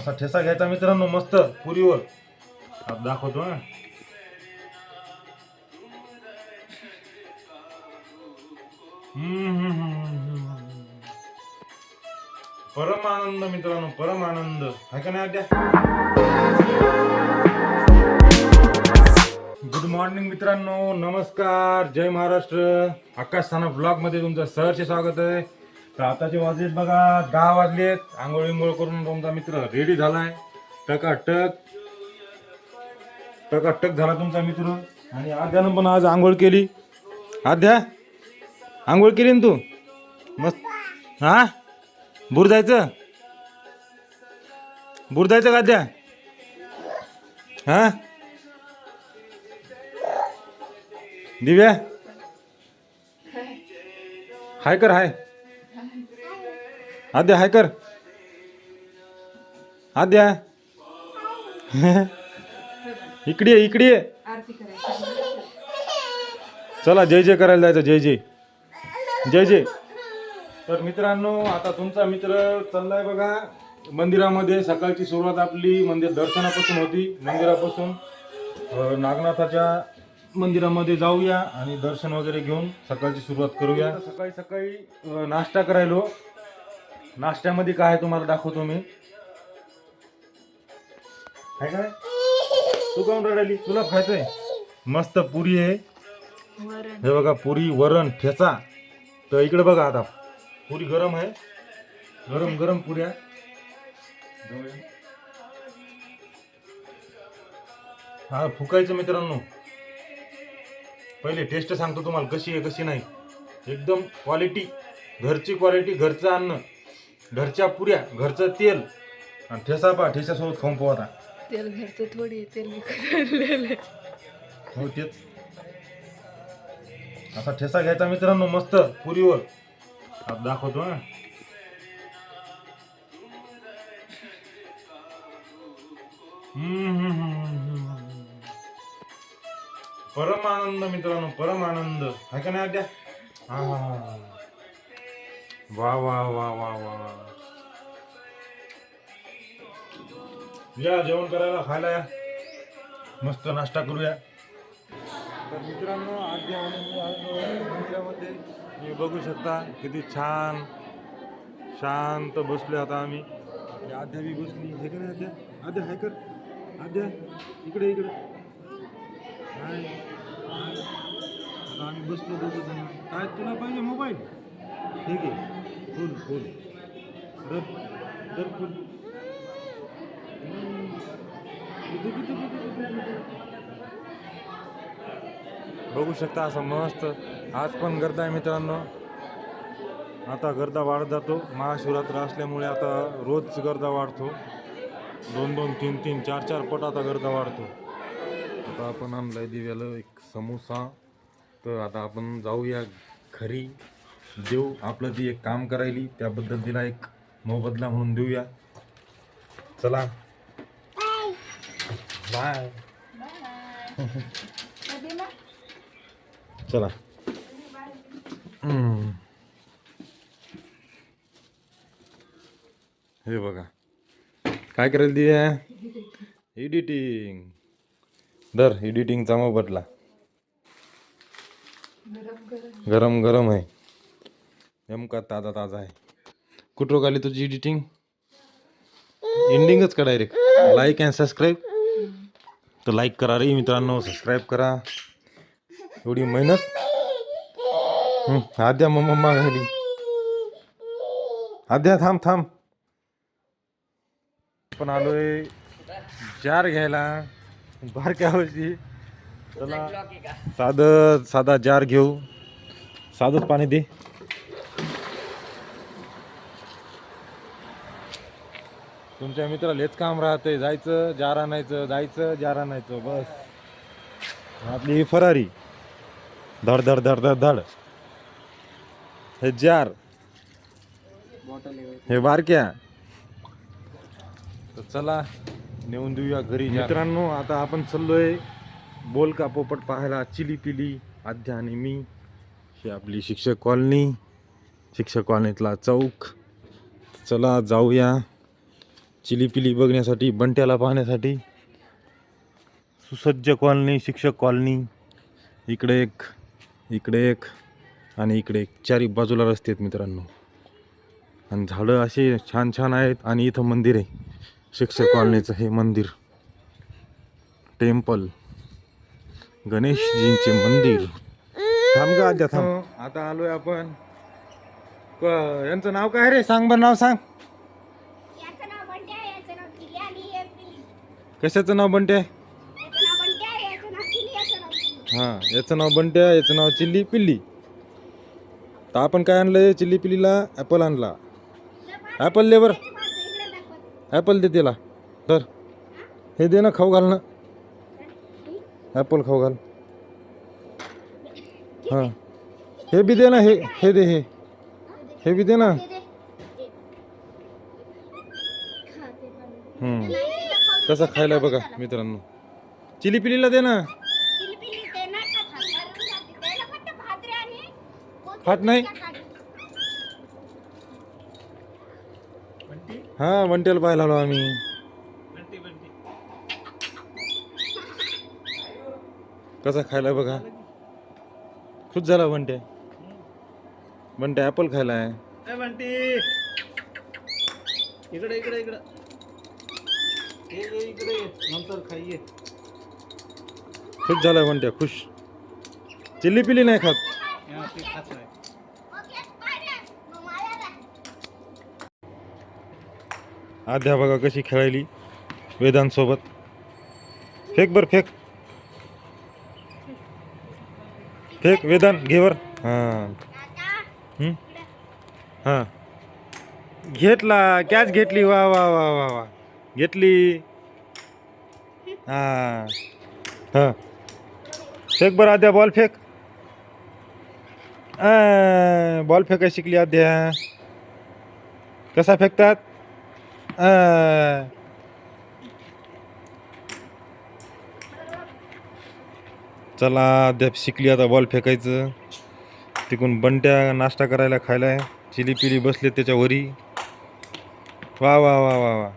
असा ठेसा घ्यायचा मित्रांनो मस्त पुरीवर. आता दाखवतो ना. परम आनंद मित्रांनो, परम आनंद आहे का नाही आद्या? गुड मॉर्निंग मित्रांनो, नमस्कार, जय महाराष्ट्र. आकाश सानप ब्लॉग मध्ये तुमचं सहर्ष स्वागत आहे. तर आताचे वाजलेत बघा 10 वाजलेत. आंघोळ विंघोळ करून तुमचा मित्र रेडी झालाय. टकाटक टकाटक झाला तुमचा मित्र. आणि आद्यानं पण आज आंघोळ केली. आद्या आंघोळ केली ना तू मस्त? हा, बुर जायचं का आद्या? हा दिव्या हाय कर, हाय आद्या, हाय कर आद्या. इकडे इकडे चला, जय जय करायला जायचं. जय जय जय जय. तर मित्रांनो, आता तुमचा मित्र चाललाय बघा मंदिरामध्ये. सकाळची सुरुवात आपली मंदिर दर्शनापासून होती. मंदिरापासून नागनाथाच्या मंदिरामध्ये जाऊया आणि दर्शन वगैरे घेऊन सकाळची सुरुवात करूया. सकाळी सकाळी नाश्ता करायलो. नाश्त्यामध्ये काय आहे तुम्हाला दाखवतो मी. आहे काय तू काऊन रडायली? तुला खायचंय? मस्त पुरी आहे हे बघा, पुरी वरण ठेचा. तर इकडे बघा, आता पुरी गरम आहे, गरम गरम पुऱ्या. हा फुकायचं मित्रांनो. पहिले टेस्ट सांगतो तुम्हाला कशी आहे कशी नाही. एकदम क्वालिटी, घरची क्वालिटी, घरचं अन्न, घरच्या पुऱ्या, घरचं तेल आणि ठेसा पा. ठेसासोबत खाऊन पोहा. तेल घरचं थोडी, तेल विकत. हो तेच. असा ठेसा घ्यायचा मित्रांनो मस्त पुरीवर. आता दाखवतो ना. परम आनंद मित्रांनो, परम आनंद आहे का नाही आद्या? हा वा वा वा वा वा. या जेवण करायला, खायला या, मस्त नाश्ता करूया. तर मित्रांनो, आद्या आणि मी आलो मंदिरामध्ये. तुम्ही बघू शकता किती छान शांत बसलो आता आम्ही. आद्या बी बसली. हे कर आद्या, आद्या हाय कर आद्या, इकडे इकडे. हाय. आता आम्ही बसलो दोघं जण. काय तुला पाहिजे मोबाईल? ठीक आहे, फुल फुल दर दर फुल. बघू शकता असं मस्त. आज पण गर्दा आहे मित्रांनो. आता गर्दा वाढत जातो. महाशिवरात्र असल्यामुळे आता रोज गर्दा वाढतो. 2-2, 3-3, 4-4 पट आता गर्दा वाढतो. आता आपण आणलाय दिव्याला एक समोसा. तर आता आपण जाऊया घरी, देऊ आपलं ती एक काम करायली, त्याबद्दल तिला एक मोबदला म्हणून देऊया. चला बाय. चला. हे बघा काय करायला दिव्या? एडिटिंग. दर एडिटिंगचा मोबदला. गरम गरम आहे, नेमका ताजा ताजा आहे. कुठं आली तुझी एडिटिंग? एंडिंगच का डायरेक्ट? Like and subscribe. तर लाईक करा रे मित्रांनो, सबस्क्राईब करा. एवढी मेहनत. आद्या मम्मा घाली. आद्या थांब थांब. पण आलोय जार घ्यायला बारक्या वर्षी. चला साधा जार घेऊ. साधंच पाणी दे. तुमच्या मित्राला हेच काम राहतंय, जायचं जार आणायचं, जायचं जार आणायचं, बस. आपली फरारी धड धड धड धड धड. हे जार, हे बारक्या. तर चला नेऊन देऊया घरी. मित्रांनो, आता आपण चाललोय बोलका पोपट पाहायला. चिली पिली आद्या आणि मी. ही आपली शिक्षक कॉलनी, शिक्षक कॉलनीतला चौक. चला जाऊया. चिलीपिली बघण्यासाठी, बंट्याला पाहण्यासाठी सुसज्ज कॉलनी, शिक्षक कॉलनी. इकडे एक आणि इकडे एक. चारी बाजूला रस्ते आहेत मित्रांनो. आणि झाडं असे छान छान आहेत. आणि इथं मंदिर आहे, शिक्षक कॉलनीचं हे मंदिर, टेम्पल, गणेशजींचे मंदिर. थांब गा आद्या थांब. आता आलोय आपण. यांचं नाव काय रे? सांग बरं, नाव सांग. याचं नाव बंट्या, याचं नाव चिली आणि हे पिली. कशाचं नाव बंट्या? याचं नाव बंट्या, याचं नाव चिली, याचं नाव पिली. हां, याचं नाव बंट्या, याचं नाव चिल्ली पिल्ली. तर आपण काय आणलंय? चिल्ली पिल्लीला ॲपल आणला. ॲपल ले बरं, इकडे दाखवत. ॲपल दे तिला. तर हे दे ना, खाऊ घाल ना. ॲपल खाऊ घाल. हां, हे बी दे ना. हे दे, हे बी दे ना. दे, दे. खा ते पण. हम्म. नाही, तिला खाऊ दे. कसं खायला बघा मित्रांनो. चिली पिलीला दे ना. चिली पिली ते नाही खात, हात मारून जाते. त्याला फक्त भाकरी आणि कोथिंबीर खात नाही? टाकायची. हा, बंट्याला पाहायला आलो आम्ही. कसा खायला बघा. खुश झाला बंट्या. बंट्या ॲपल खायला आहे. इकडे इकडे इकडे ये इकडे ये. नंतर खाइये. खुश झाला बंट्या, खुश. चिल्ली पिली नाही खात. यहाँ पे खात आहे. ओके, बाय रे. मग मला द्या. आद्या बघा कशी खेळायली वेदांत सोबत. फेक बर, फेक फेक वेदांत, घे वर. हां. दादा, हां, घेतला. कॅच घेतली. वा वा वा वा वा, घेतली. हां हां, फेक बरं आद्या, बॉल फेक. बॉल फेकाय शिकली आद्या. कसा फेकतात? चला, अद्याप शिकली आता बॉल फेकायचं. तिकडून बंट्या नाश्ता करायला खायला चिली पिली बसले त्याच्या वरी. वा वा वा वा वा.